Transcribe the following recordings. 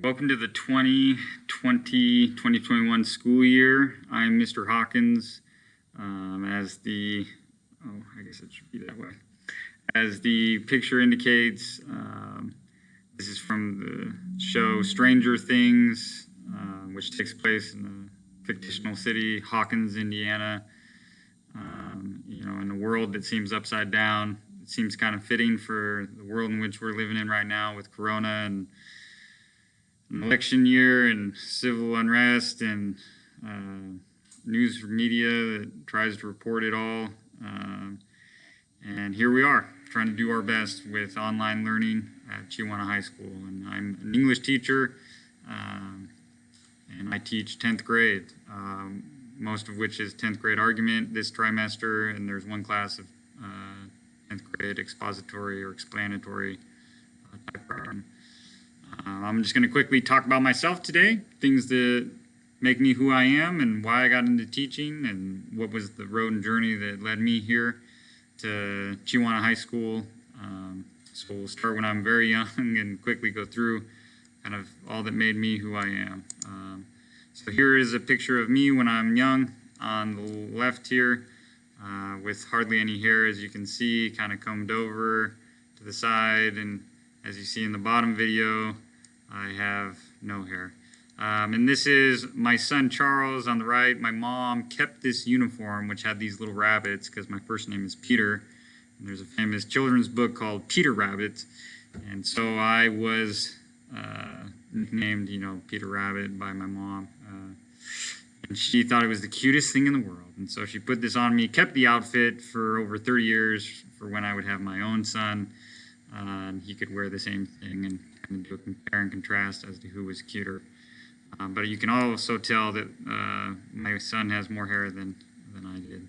Welcome to the 2020-2021 school year. I'm Mr. Hawkins. I guess it should be that way. As the picture indicates, this is from the show Stranger Things, which takes place in the fictional city, Hawkins, Indiana. In a world that seems upside down. It seems kind of fitting for the world in which we're living in right now with Corona and an election year and civil unrest and news media that tries to report it all. And here we are, trying to do our best with online learning at Chihuahua High School. And I'm an English teacher, and I teach 10th grade, most of which is 10th grade argument this trimester, and there's one class of 10th grade expository or explanatory type program. I'm just going to quickly talk about myself today, things that make me who I am and why I got into teaching and what was the road and journey that led me here to Chihuahua High School. So we'll start when I'm very young and quickly go through kind of all that made me who I am. So here is a picture of me when I'm young on the left here with hardly any hair, as you can see, kind of combed over to the side, and as you see in the bottom video, I have no hair. And this is my son Charles on the right. My mom kept this uniform, which had these little rabbits, because my first name is Peter. And there's a famous children's book called Peter Rabbit. And so I was nicknamed, Peter Rabbit by my mom. And she thought it was the cutest thing in the world. And so she put this on me, kept the outfit for over 30 years for when I would have my own son. And he could wear the same thing and do a compare and contrast as to who was cuter. But you can also tell that my son has more hair than I did.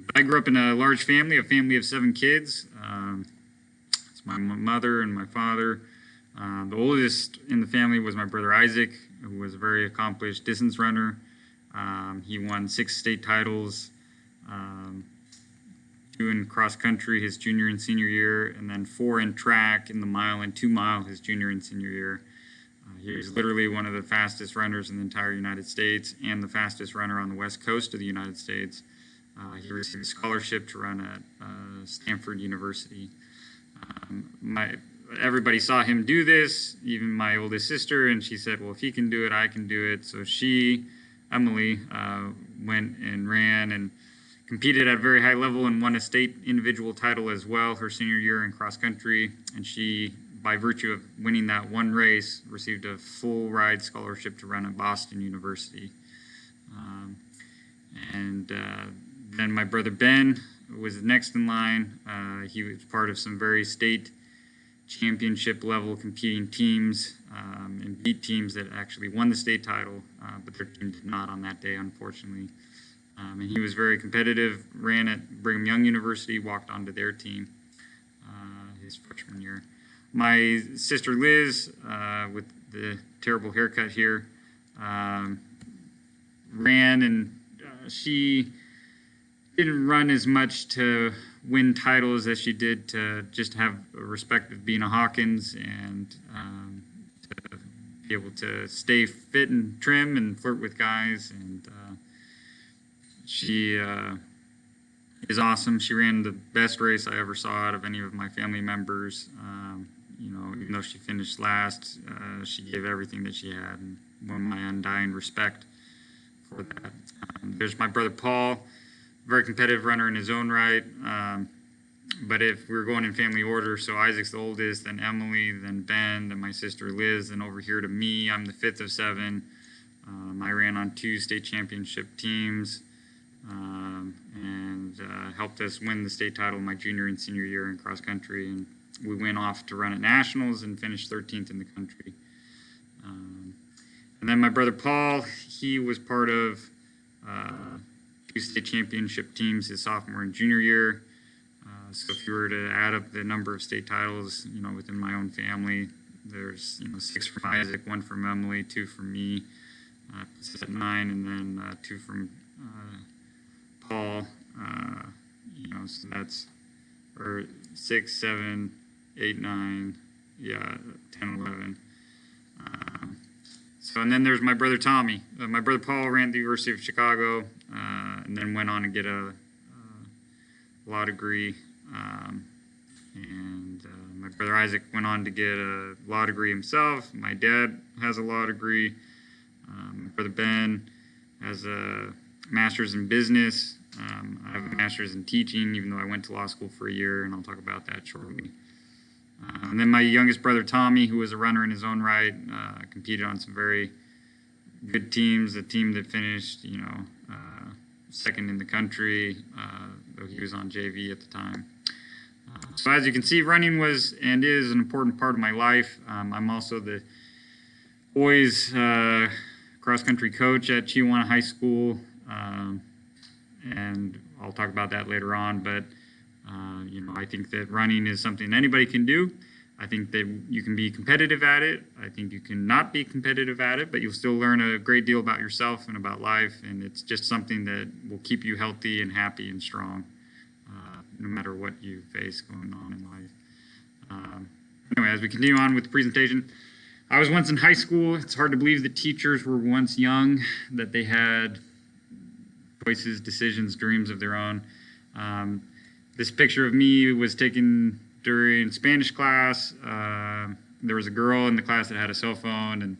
But I grew up in a large family, a family of 7 kids. It's my mother and my father. The oldest in the family was my brother Isaac, who was a very accomplished distance runner. He won 6 state titles, 2 in cross country his junior and senior year, and then 4 in track in the mile and 2 mile his junior and senior year. He was literally one of the fastest runners in the entire United States and the fastest runner on the west coast of the United States. He received a scholarship to run at Stanford University. Everybody saw him do this, even my oldest sister, and she said, well, if he can do it, I can do it. So she, Emily, went and ran and competed at a very high level and won a state individual title as well her senior year in cross country. And she, by virtue of winning that one race, received a full ride scholarship to run at Boston University. Then my brother Ben was next in line. He was part of some very state championship level competing teams and beat teams that actually won the state title, but their team did not on that day, unfortunately. And he was very competitive, ran at Brigham Young University, walked onto their team his freshman year. My sister Liz, with the terrible haircut here, ran, and she didn't run as much to win titles as she did to just have a respect of being a Hawkins and to be able to stay fit and trim and flirt with guys. And she is awesome. She ran the best race I ever saw out of any of my family members. Even though she finished last, she gave everything that she had and won my undying respect for that. There's my brother Paul, very competitive runner in his own right. But if we're going in family order, so Isaac's the oldest, then Emily, then Ben, then my sister Liz, and over here to me, I'm the 5th of 7. I ran on 2 state championship teams and helped us win the state title my junior and senior year in cross country. And we went off to run at nationals and finished 13th in the country. And then my brother Paul, he was part of 2 state championship teams his sophomore and junior year. So if you were to add up the number of state titles, within my own family, there's 6 from Isaac, 1 from Emily, 2 from me, puts us at 9, and then 2 from Paul. So that's 6, 7, 8, 9, 10, 11. and then there's my brother Tommy. My brother Paul ran at the University of Chicago, and then went on to get a law degree. My brother Isaac went on to get a law degree himself. My dad has a law degree. My brother Ben has a master's in business. I have a master's in teaching, even though I went to law school for a year, and I'll talk about that shortly. And then my youngest brother Tommy, who was a runner in his own right, competed on some very good teams. A team that finished, second in the country, though he was on JV at the time. So as you can see, running was and is an important part of my life. I'm also the boys cross-country coach at Chihuahua High School, and I'll talk about that later on. But I think that running is something anybody can do. I think that you can be competitive at it. I think you can not be competitive at it, but you'll still learn a great deal about yourself and about life. And it's just something that will keep you healthy and happy and strong, no matter what you face going on in life. Anyway, as we continue on with the presentation, I was once in high school. It's hard to believe that teachers were once young, that they had choices, decisions, dreams of their own. This picture of me was taken during Spanish class. There was a girl in the class that had a cell phone, and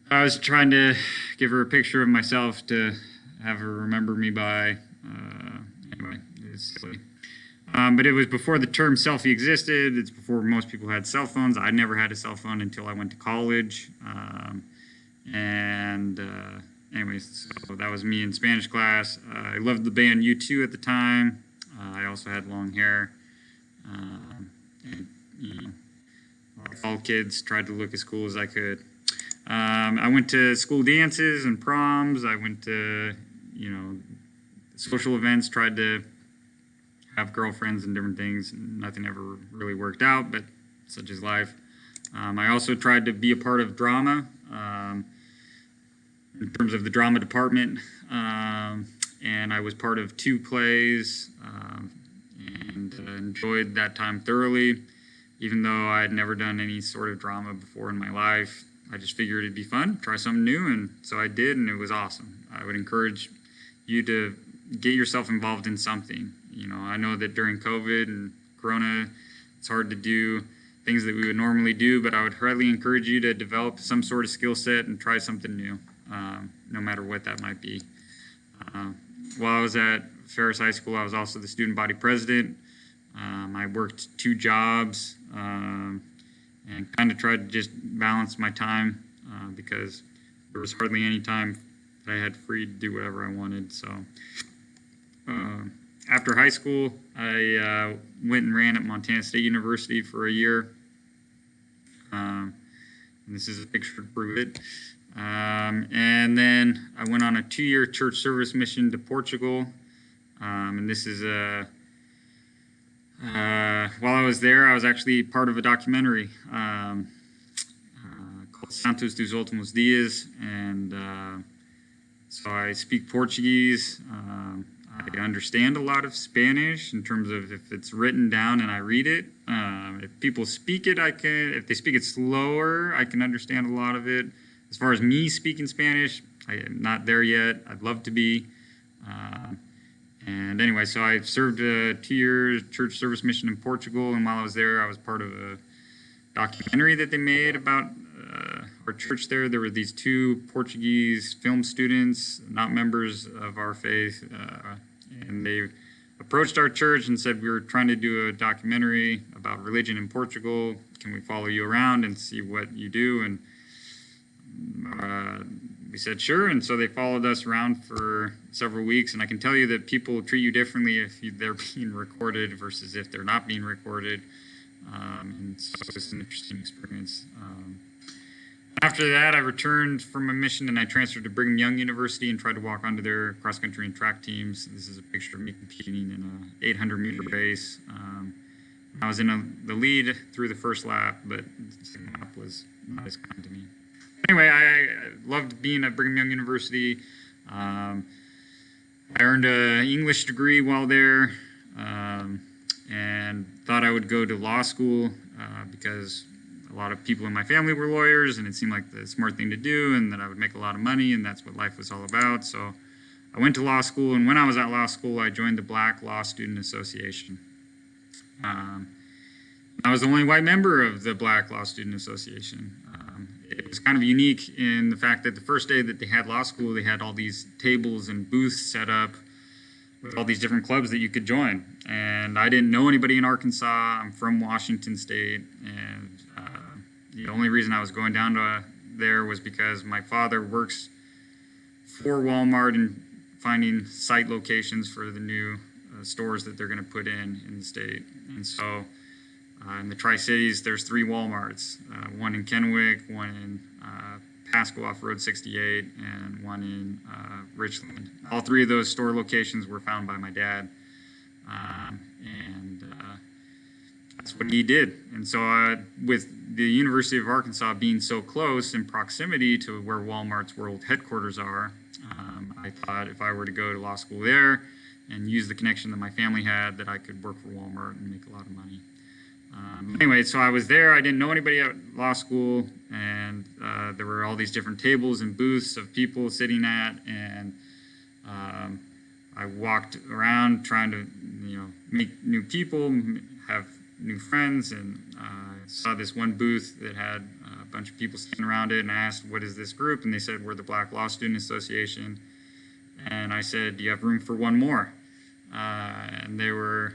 I was trying to give her a picture of myself to have her remember me by. Anyway, it's silly. But it was before the term selfie existed. It's before most people had cell phones. I never had a cell phone until I went to college. Anyways, so that was me in Spanish class. I loved the band U2 at the time. I also had long hair. Like all kids, tried to look as cool as I could. I went to school dances and proms. I went to, social events, tried to have girlfriends and different things. Nothing ever really worked out, but such is life. I also tried to be a part of drama, in terms of the drama department, and I was part of 2 plays, and enjoyed that time thoroughly. Even though I had never done any sort of drama before in my life, I just figured it'd be fun, try something new, and so I did, and it was awesome. I would encourage you to get yourself involved in something. I know that during COVID and Corona, it's hard to do things that we would normally do, but I would highly encourage you to develop some sort of skill set and try something new, no matter what that might be. While I was at Ferris High School, I was also the student body president. I worked 2 jobs and kind of tried to just balance my time because there was hardly any time that I had free to do whatever I wanted. So after high school, I went and ran at Montana State University for a year. And this is a picture to prove it. And then I went on a 2-year church service mission to Portugal. And this is while I was there, I was actually part of a documentary called Santos dos Últimos Dias. And so I speak Portuguese. I understand a lot of Spanish in terms of if it's written down and I read it. If people speak it, I can. If they speak it slower, I can understand a lot of it. As far as me speaking Spanish, I am not there yet. I'd love to be. And anyway, so I served a 2-year church service mission in Portugal, and while I was there, I was part of a documentary that they made about our church there. There were these 2 Portuguese film students, not members of our faith, and they approached our church and said, we were trying to do a documentary about religion in Portugal. Can we follow you around and see what you do? And we said sure, and so they followed us around for several weeks. And I can tell you that people treat you differently if they're being recorded versus if they're not being recorded. And so it's an interesting experience. After that, I returned from a mission and I transferred to Brigham Young University and tried to walk onto their cross-country and track teams. This is a picture of me competing in an 800-meter race. I was in the lead through the first lap, but the second lap was not as kind to me. Anyway, I loved being at Brigham Young University. I earned an English degree while there, and thought I would go to law school because a lot of people in my family were lawyers, and it seemed like the smart thing to do, and that I would make a lot of money, and that's what life was all about. So I went to law school, and when I was at law school, I joined the Black Law Student Association. I was the only white member of the Black Law Student Association. It was kind of unique in the fact that the first day that they had law school, they had all these tables and booths set up with all these different clubs that you could join. And I didn't know anybody in Arkansas. I'm from Washington State, and the only reason I was going down to there was because my father works for Walmart and finding site locations for the new stores that they're going to put in the state. And so in the Tri-Cities, there's 3 Walmarts, one in Kennewick, one in Pasco off Road 68, and one in Richland. All 3 of those store locations were found by my dad, and that's what he did. And so with the University of Arkansas being so close in proximity to where Walmart's world headquarters are, I thought if I were to go to law school there and use the connection that my family had, that I could work for Walmart and make a lot of money. Anyway, so I was there. I didn't know anybody at law school, and there were all these different tables and booths of people sitting at, and I walked around trying to, meet new people, have new friends, and saw this one booth that had a bunch of people sitting around it, and I asked, "What is this group?" And they said, "We're the Black Law Student Association." And I said, "Do you have room for one more?" And they were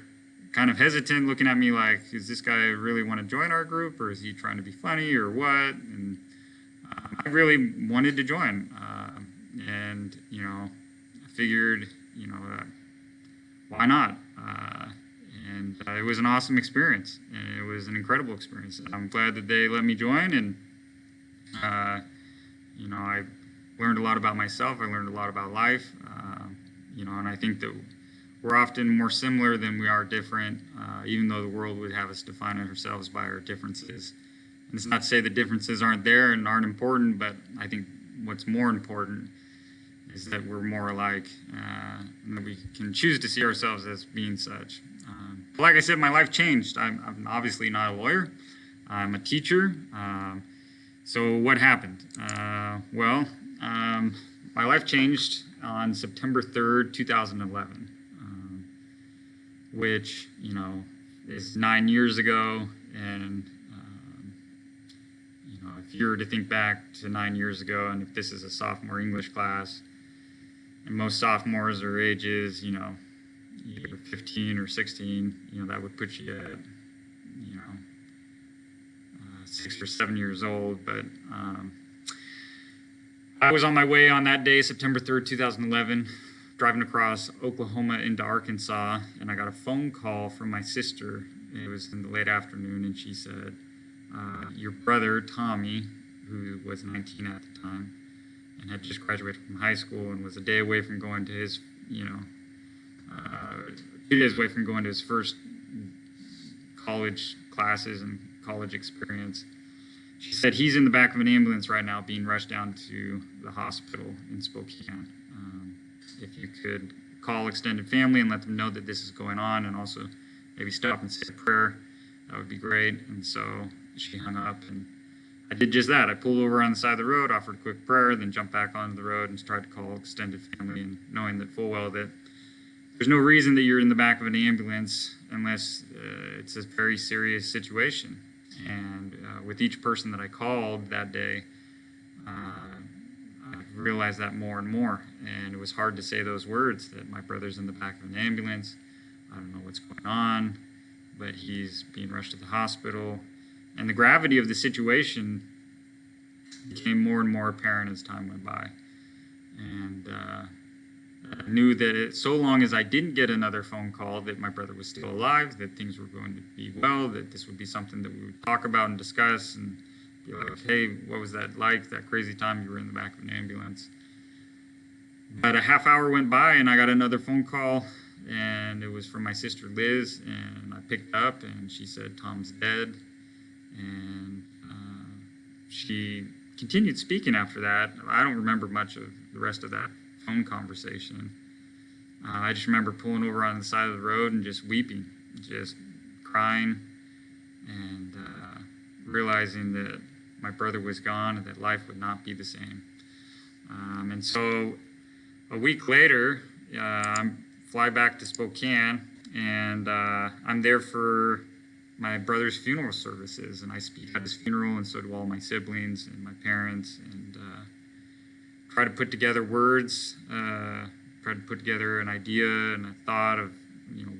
kind of hesitant, looking at me like, "Does this guy really want to join our group, or is he trying to be funny, or what?" And I really wanted to join, and I figured, why not? And it was an awesome experience, and it was an incredible experience. I'm glad that they let me join, and I learned a lot about myself. I learned a lot about life, and I think that we're often more similar than we are different, even though the world would have us define ourselves by our differences. And it's not to say the differences aren't there and aren't important, but I think what's more important is that we're more alike, and that we can choose to see ourselves as being such. Like I said, my life changed. I'm obviously not a lawyer. I'm a teacher. So what happened? My life changed on September 3rd, 2011. Which, is 9 years ago. And, if you were to think back to 9 years ago, and if this is a sophomore English class, and most sophomores are ages, either 15 or 16, that would put you at, 6 or 7 years old. But I was on my way on that day, September 3rd, 2011, driving across Oklahoma into Arkansas, and I got a phone call from my sister. It was in the late afternoon, and she said, "Your brother, Tommy," who was 19 at the time, and had just graduated from high school and was a day away from going to his, 2 days away from going to his first college classes and college experience. She said, "He's in the back of an ambulance right now being rushed down to the hospital in Spokane. If you could call extended family and let them know that this is going on, and also maybe stop and say a prayer, that would be great." And so she hung up, and I did just that. I pulled over on the side of the road, offered a quick prayer, then jumped back onto the road and tried to call extended family, and knowing that full well that there's no reason that you're in the back of an ambulance unless it's a very serious situation. And with each person that I called that day, I realized that more and more. And it was hard to say those words, that my brother's in the back of an ambulance. I don't know what's going on, but he's being rushed to the hospital. And the gravity of the situation became more and more apparent as time went by. And I knew that so long as I didn't get another phone call that my brother was still alive, that things were going to be well, that this would be something that we would talk about and discuss and be like, "Hey, what was that like, that crazy time you were in the back of an ambulance?" But a half hour went by, and I got another phone call, and it was from my sister Liz, and I picked up, and she said, "Tom's dead." And she continued speaking after that. I don't remember much of the rest of that phone conversation. I just remember pulling over on the side of the road and just weeping, just crying, and realizing that my brother was gone and that life would not be the same. And so a week later, I fly back to Spokane, and I'm there for my brother's funeral services, and I speak at his funeral, and so do all my siblings and my parents, and try to put together words, try to put together an idea and a thought of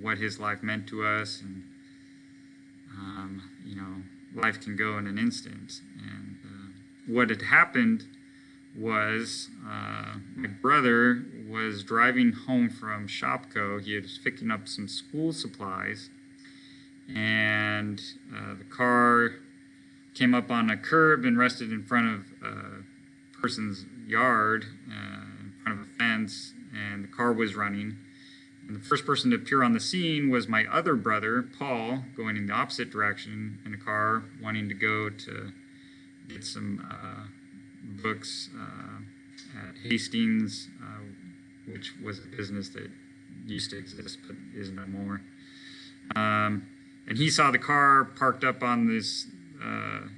what his life meant to us, and life can go in an instant. And what had happened was my brother was driving home from Shopko. He was picking up some school supplies, and the car came up on a curb and rested in front of a person's yard, in front of a fence, and the car was running. And the first person to appear on the scene was my other brother, Paul, going in the opposite direction in a car, wanting to go to get some books at Hastings, which was a business that used to exist but is no more. And he saw the car parked up on this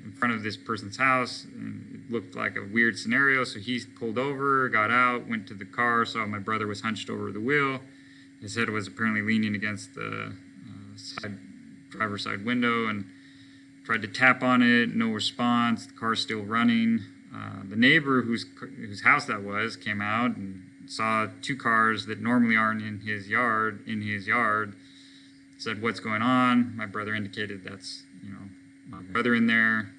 in front of this person's house, and it looked like a weird scenario. So he pulled over, got out, went to the car, saw my brother was hunched over the wheel. His head was apparently leaning against the driver's side window, and tried to tap on it. No response. The car's still running. The neighbor whose house that was came out and saw two cars that normally aren't in his yard. Said, "What's going on?" My brother indicated that's my brother in there.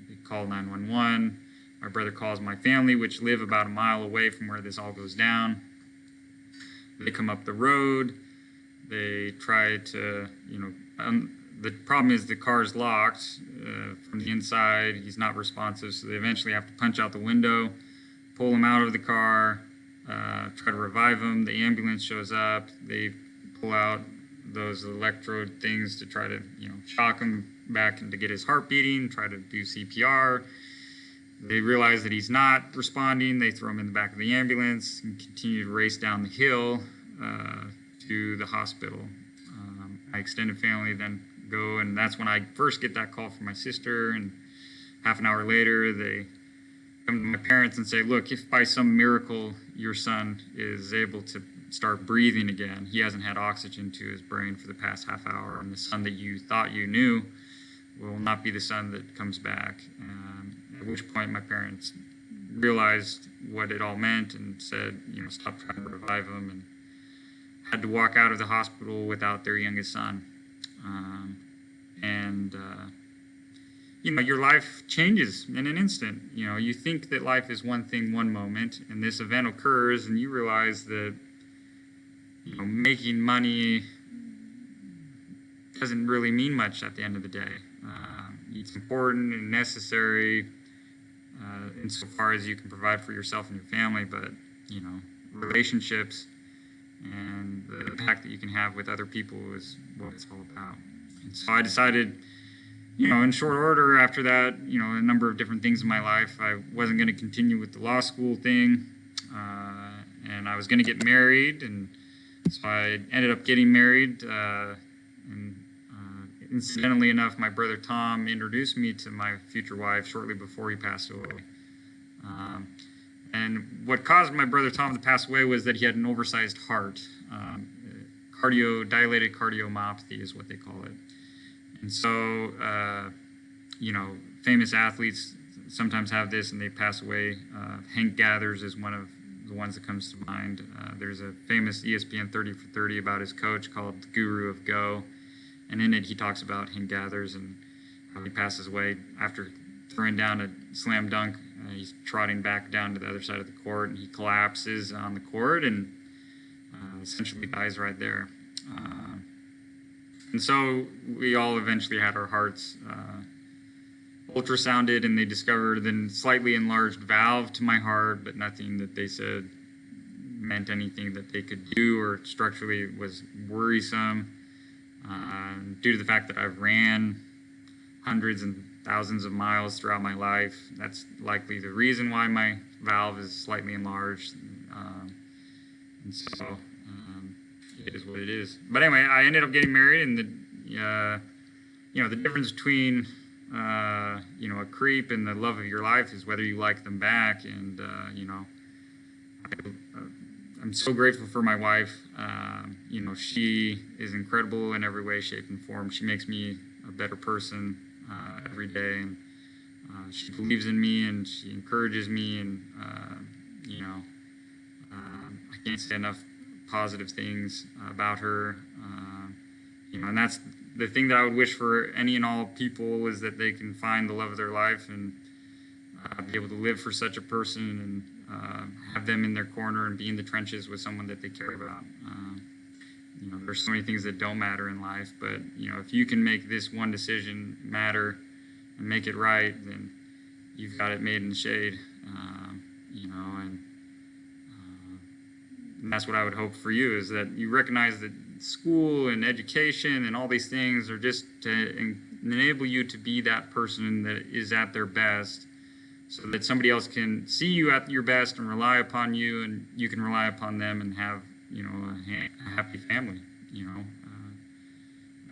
He called 911. My brother calls my family, which live about a mile away from where this all goes down. They come up the road. They try to, the problem is the car's locked from the inside. He's not responsive, so they eventually have to punch out the window, pull him out of the car, try to revive him. The ambulance shows up. They pull out those electrode things to try to, shock him back and to get his heart beating, try to do CPR. They realize that he's not responding. They throw him in the back of the ambulance and continue to race down the hill to the hospital. My extended family then go, and that's when I first get that call from my sister, and half an hour later they come to my parents and say, "Look, if by some miracle your son is able to start breathing again, he hasn't had oxygen to his brain for the past half hour, and the son that you thought you knew will not be the son that comes back." At which point my parents realized what it all meant and said, stop trying to revive him, and had to walk out of the hospital without their youngest son. Your life changes in an instant. You think that life is one thing one moment, and this event occurs, and you realize that making money doesn't really mean much at the end of the day. It's important and necessary insofar as you can provide for yourself and your family, but relationships and the impact that you can have with other people is what it's all about. And so I decided, in short order after that, a number of different things in my life. I wasn't going to continue with the law school thing, and I was going to get married, and so I ended up getting married. And incidentally enough, my brother Tom introduced me to my future wife shortly before he passed away. And what caused my brother Tom to pass away was that he had an oversized heart. Dilated cardiomyopathy is what they call it. And so, famous athletes sometimes have this and they pass away. Hank Gathers is one of the ones that comes to mind. There's a famous ESPN 30 for 30 about his coach called the Guru of Go. And in it, he talks about Hank Gathers and how he passes away after throwing down a slam dunk. He's trotting back down to the other side of the court, and he collapses on the court and essentially dies right there. And so we all eventually had our hearts ultrasounded, and they discovered a slightly enlarged valve to my heart, but nothing that they said meant anything that they could do or structurally was worrisome. Due to the fact that I've ran hundreds and thousands of miles throughout my life, that's likely the reason why my valve is slightly enlarged. And so it is what it is. But anyway, I ended up getting married, and the difference between a creep and the love of your life is whether you like them back. And, I'm so grateful for my wife. She is incredible in every way, shape, and form. She makes me a better person every day. And she believes in me and she encourages me. And, I can't say enough positive things about her. And that's the thing that I would wish for any and all people, is that they can find the love of their life and be able to live for such a person and have them in their corner and be in the trenches with someone that they care about. There's so many things that don't matter in life, but if you can make this one decision matter and make it right, then you've got it made in the shade. And that's what I would hope for you, is that you recognize that school and education and all these things are just to enable you to be that person that is at their best, so that somebody else can see you at your best and rely upon you, and you can rely upon them and have a happy family.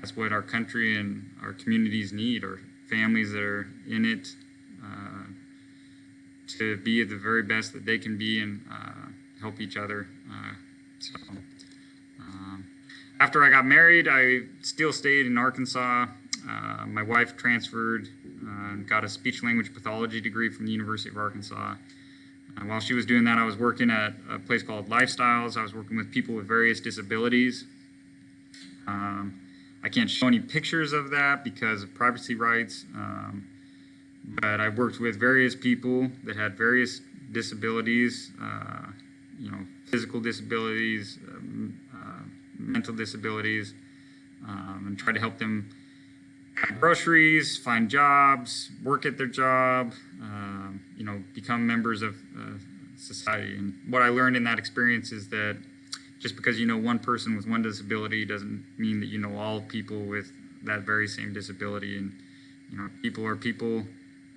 That's what our country and our communities need, are families that are in it to be the very best that they can be and help each other. After I got married, I still stayed in Arkansas. My wife transferred and got a speech-language pathology degree from the University of Arkansas. While she was doing that, I was working at a place called Lifestyles. I was working with people with various disabilities. I can't show any pictures of that because of privacy rights, but I worked with various people that had various disabilities, physical disabilities, mental disabilities, and try to help them buy groceries, find jobs, work at their job, become members of society. And what I learned in that experience is that just because you know one person with one disability doesn't mean that you know all people with that very same disability. And people are people,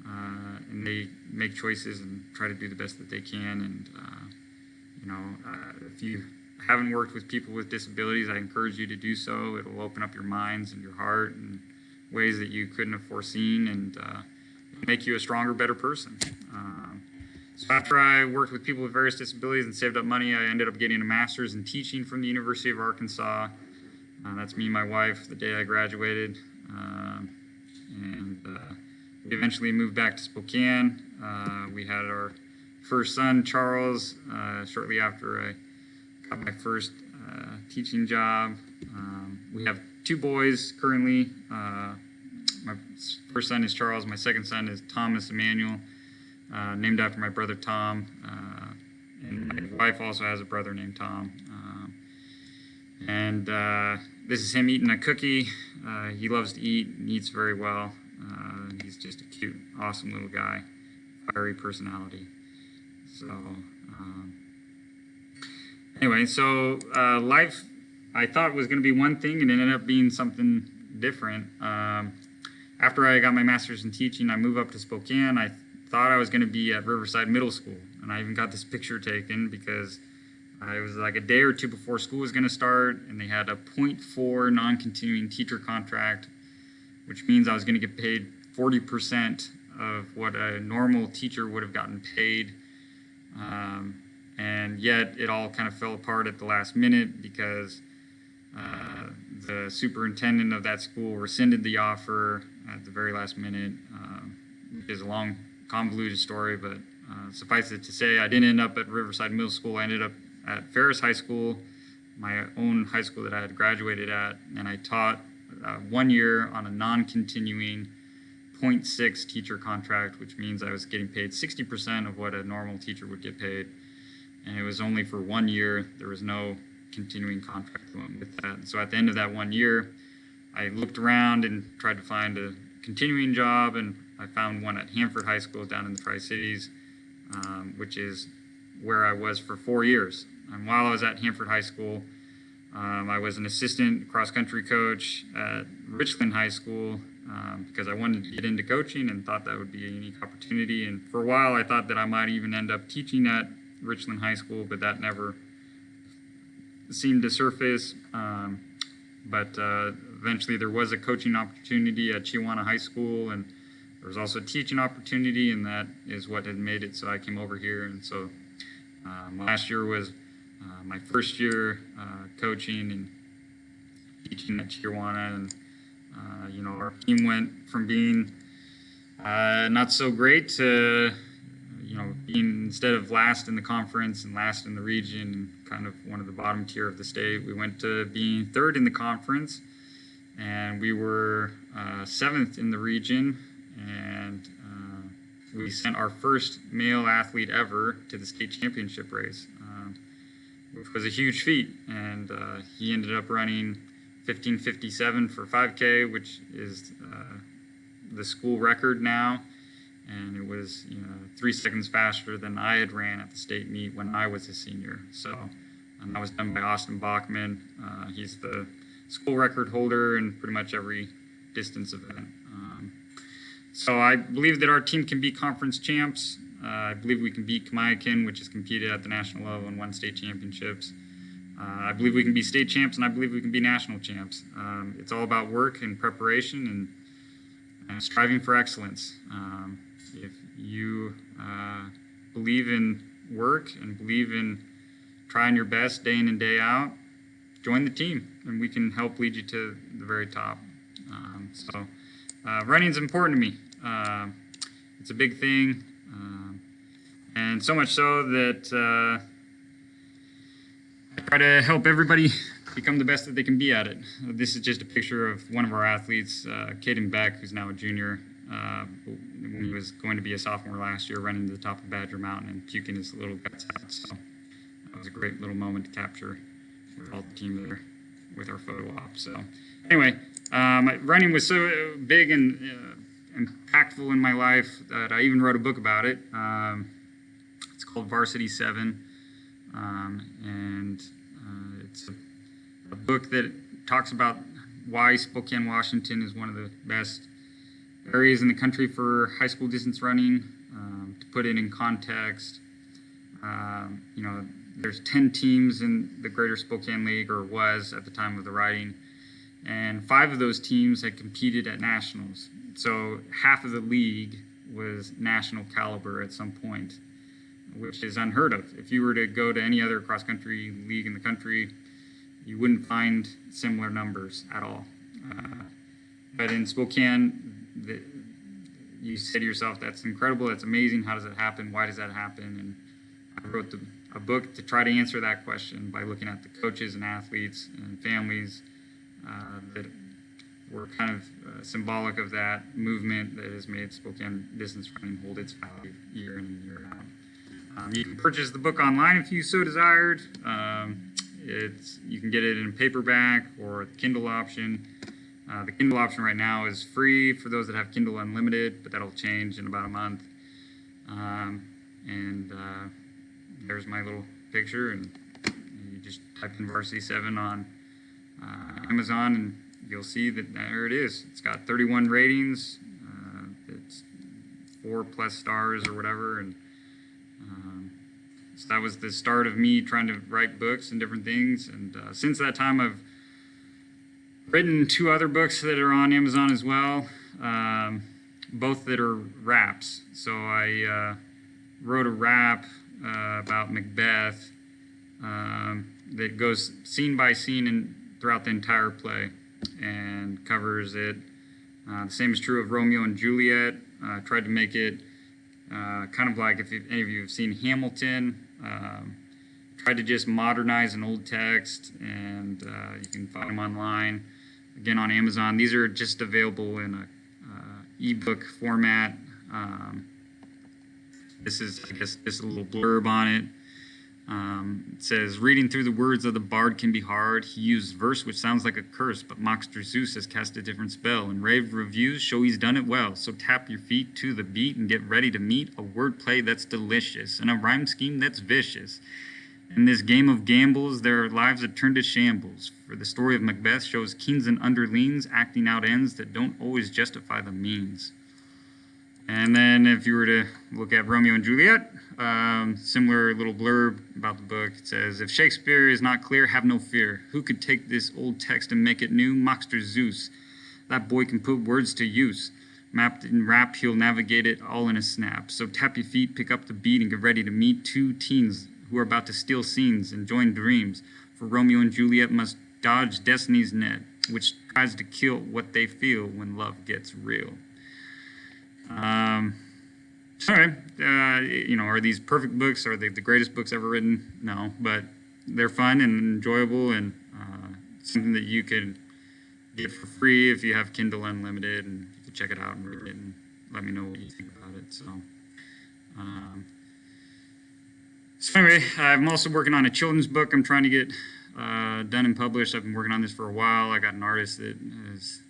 and they make choices and try to do the best that they can. And if you haven't worked with people with disabilities, I encourage you to do so. It will open up your minds and your heart in ways that you couldn't have foreseen, and make you a stronger, better person. So after I worked with people with various disabilities and saved up money, I ended up getting a master's in teaching from the University of Arkansas. That's me and my wife the day I graduated. We eventually moved back to Spokane. We had our first son, Charles, shortly after I got my first teaching job. We have 2 boys currently. My first son is Charles. My second son is Thomas Emmanuel, named after my brother Tom. And my wife also has a brother named Tom. This is him eating a cookie. He loves to eat and eats very well. He's just a cute, awesome little guy, fiery personality. So, anyway, life I thought was going to be one thing, and it ended up being something different. After I got my master's in teaching, I moved up to Spokane. I thought I was going to be at Riverside Middle School, and I even got this picture taken because it was like a day or two before school was going to start, and they had a 0.4 non-continuing teacher contract, which means I was going to get paid 40% of what a normal teacher would have gotten paid. And yet it all kind of fell apart at the last minute because the superintendent of that school rescinded the offer at the very last minute. Which is a long, convoluted story, but suffice it to say, I didn't end up at Riverside Middle School. I ended up at Ferris High School, my own high school that I had graduated at, and I taught 1 year on a non-continuing 0.6 teacher contract, which means I was getting paid 60% of what a normal teacher would get paid. And it was only for 1 year. There was no continuing contract going with that. And so at the end of that 1 year, I looked around and tried to find a continuing job, and I found one at Hanford High School down in the Tri-Cities, which is where I was for 4 years. And while I was at Hanford High School, I was an assistant cross-country coach at Richland High School because I wanted to get into coaching and thought that would be a unique opportunity. And for a while, I thought that I might even end up teaching at Richland High School, but that never seemed to surface. But eventually there was a coaching opportunity at Chiawana High School, and there was also a teaching opportunity, and that is what had made it so I came over here. And so last year was my first year coaching and teaching at Tijuana, and our team went from being not so great to being, instead of last in the conference and last in the region and kind of one of the bottom tier of the state, we went to being third in the conference, and we were seventh in the region, and we sent our first male athlete ever to the state championship race, which was a huge feat. And he ended up running 15:57 for 5K, which is the school record now. And it was 3 seconds faster than I had ran at the state meet when I was a senior. So that was done by Austin Bachman. He's the school record holder in pretty much every distance event. So I believe that our team can be conference champs. I believe we can beat Kamayakin, which has competed at the national level and won state championships. I believe we can be state champs, and I believe we can be national champs. It's all about work and preparation and striving for excellence. If you believe in work and believe in trying your best day in and day out, join the team, and we can help lead you to the very top. Running is important to me. It's a big thing, and so much so that I try to help everybody become the best that they can be at it. This is just a picture of one of our athletes, Caden Beck, who's now a junior. When he was going to be a sophomore last year, running to the top of Badger Mountain and puking his little guts out. So that was a great little moment to capture with all the team there with our photo op. So anyway, running was so big and impactful in my life that I even wrote a book about it. It's called Varsity 7, and it's a book that talks about why Spokane, Washington is one of the best areas in the country for high school distance running. To put it in context, there's 10 teams in the Greater Spokane League, or was at the time of the writing, and 5 of those teams had competed at nationals. So half of the league was national caliber at some point, which is unheard of. If you were to go to any other cross-country league in the country, you wouldn't find similar numbers at all. But in Spokane, you say to yourself, that's incredible, that's amazing, how does that happen, why does that happen? And I wrote a book to try to answer that question by looking at the coaches and athletes and families that were kind of symbolic of that movement that has made Spokane distance running hold its value year in and year out. You can purchase the book online if you so desired. You can get it in paperback or the Kindle option. The Kindle option right now is free for those that have Kindle Unlimited, but that'll change in about a month. There's my little picture, and you just type in Varsity 7 on Amazon, and you'll see that there it is. It's got 31 ratings. It's 4+ stars or whatever, and so that was the start of me trying to write books and different things. And since that time, I've written 2 other books that are on Amazon as well, both that are raps. So I wrote a rap about Macbeth that goes scene by scene and throughout the entire play and covers it. The same is true of Romeo and Juliet. Tried to make it kind of like, if any of you have seen Hamilton, tried to just modernize an old text, and you can find them online. Again, on Amazon. These are just available in a ebook format. This is, I guess, just a little blurb on it. It says, reading through the words of the bard can be hard. He used verse which sounds like a curse, but Mockster Zeus has cast a different spell, and rave reviews show he's done it well. So tap your feet to the beat and get ready to meet a wordplay that's delicious and a rhyme scheme that's vicious. In this game of gambles, their lives are turned to shambles, for the story of Macbeth shows kings and underlings acting out ends that don't always justify the means. And then if you were to look at Romeo and Juliet, similar little blurb about the book. It says, if Shakespeare is not clear, have no fear. Who could take this old text and make it new? Mockster Zeus. That boy can put words to use. Mapped in rap, he'll navigate it all in a snap. So tap your feet, pick up the beat, and get ready to meet two teens who are about to steal scenes and join dreams. For Romeo and Juliet must dodge destiny's net, which tries to kill what they feel when love gets real. Sorry, are these perfect books? Are they the greatest books ever written? No, but they're fun and enjoyable, and something that you could get for free if you have Kindle Unlimited, and you can check it out and read it and let me know what you think about it. So anyway, I'm also working on a children's book I'm trying to get done and published. I've been working on this for a while. I got an artist that is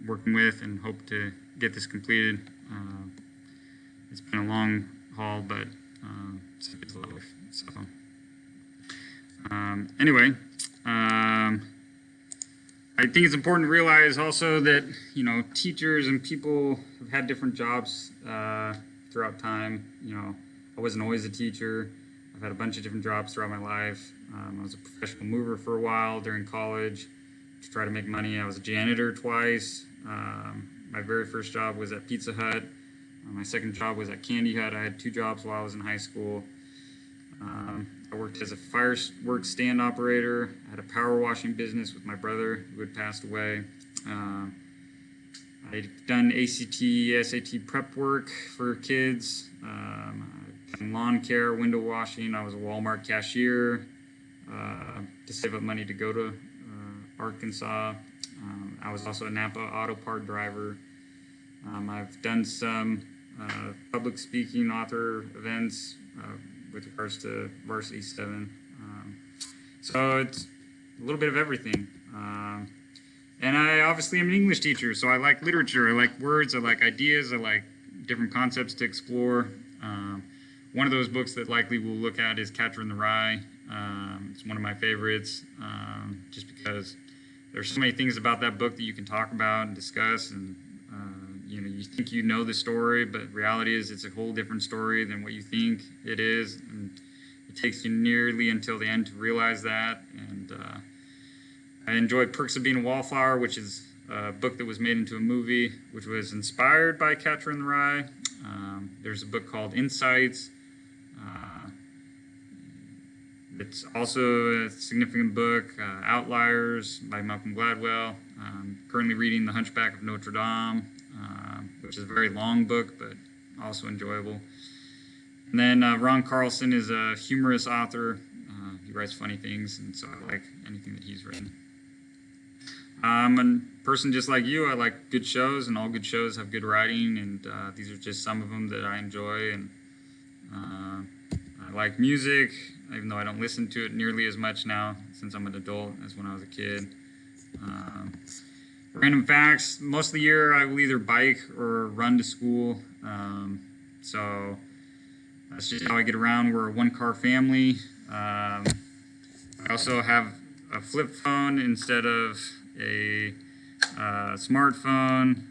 working with and hope to get this completed. It's been a long haul, but it's life. So anyway, I think it's important to realize also that, teachers and people have had different jobs throughout time. I wasn't always a teacher. I've had a bunch of different jobs throughout my life. I was a professional mover for a while during college to try to make money. I was a janitor twice. My very first job was at Pizza Hut. My second job was at Candy Hut. I had 2 jobs while I was in high school. I worked as a fireworks stand operator. I had a power washing business with my brother who had passed away. I'd done ACT, SAT prep work for kids. I've done lawn care, window washing. I was a Walmart cashier to save up money to go to Arkansas. I was also a Napa auto part driver. I've done some public speaking, author events with regards to Varsity 7. So it's a little bit of everything. And I obviously am an English teacher, so I like literature, I like words, I like ideas, I like different concepts to explore. One of those books that likely we'll look at is Catcher in the Rye. It's one of my favorites, just because there's so many things about that book that you can talk about and discuss, and you think you know the story, but reality is it's a whole different story than what you think it is, and it takes you nearly until the end to realize that. And I enjoyed Perks of Being a Wallflower, which is a book that was made into a movie, which was inspired by Catcher in the Rye. There's a book called Insights. It's also a significant book, Outliers by Malcolm Gladwell. Currently reading The Hunchback of Notre Dame, which is a very long book, but also enjoyable. And then Ron Carlson is a humorous author. He writes funny things, and so I like anything that he's written. I'm a person just like you. I like good shows, and all good shows have good writing, and these are just some of them that I enjoy. And I like music, even though I don't listen to it nearly as much now since I'm an adult as when I was a kid. Random facts, most of the year I will either bike or run to school. So that's just how I get around. We're a 1-car family. I also have a flip phone instead of a smartphone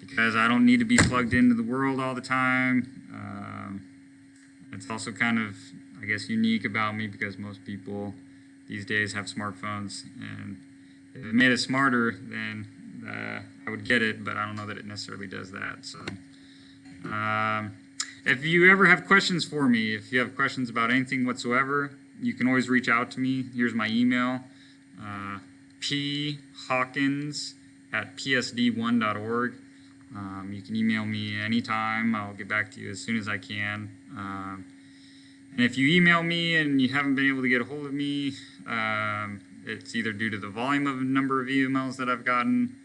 because I don't need to be plugged into the world all the time. It's also kind of, I guess, unique about me because most people these days have smartphones, and if it made it smarter, then I would get it, but I don't know that it necessarily does that. So if you ever have questions for me, if you have questions about anything whatsoever, you can always reach out to me. Here's my email, phawkins@psd1.org. You can email me anytime. I'll get back to you as soon as I can. And if you email me and you haven't been able to get a hold of me, it's either due to the volume of a number of emails that I've gotten.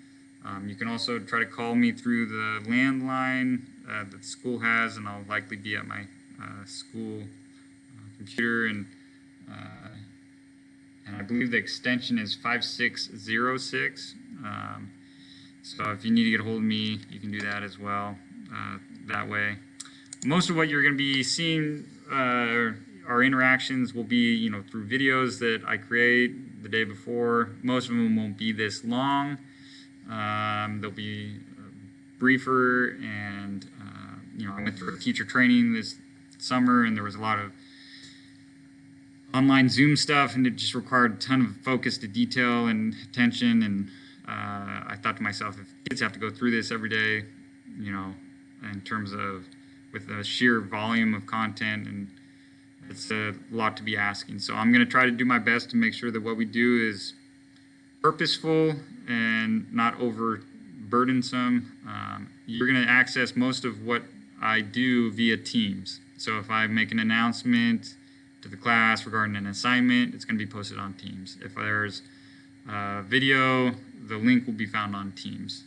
You can also try to call me through the landline that the school has, and I'll likely be at my school computer, and I believe the extension is 5606. So if you need to get a hold of me, you can do that as well that way. Most of what you're going to be seeing, our interactions will be, through videos that I create the day before. Most of them won't be this long. They'll be briefer, and I went through a teacher training this summer, and there was a lot of online Zoom stuff, and it just required a ton of focus to detail and attention, and I thought to myself, if kids have to go through this every day, you know, in terms of with the sheer volume of content, and it's a lot to be asking. So I'm going to try to do my best to make sure that what we do is purposeful and not overburdensome. You're going to access most of what I do via Teams. So if I make an announcement to the class regarding an assignment, it's going to be posted on Teams. If there's video, the link will be found on Teams.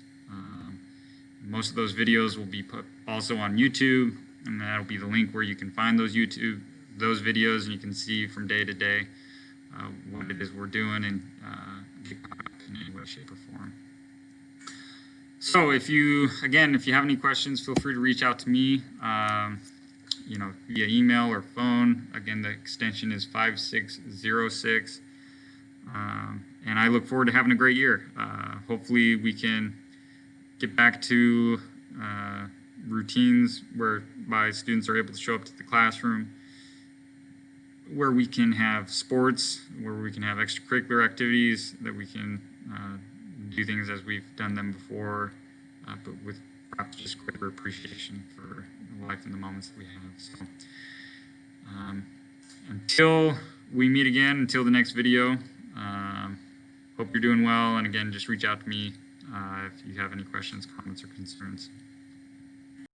Most of those videos will be put also on YouTube, and that'll be the link where you can find those videos, and you can see from day to day what it is we're doing and get caught up in any way, shape, or form. So if you have any questions, feel free to reach out to me, you know, via email or phone. Again, the extension is 5606. And I look forward to having a great year. Hopefully we can get back to routines whereby students are able to show up to the classroom, where we can have sports, where we can have extracurricular activities, that we can do things as we've done them before, but with perhaps just greater appreciation for life and the moments that we have. So until we meet again, until the next video, hope you're doing well, and again, just reach out to me if you have any questions, comments, or concerns.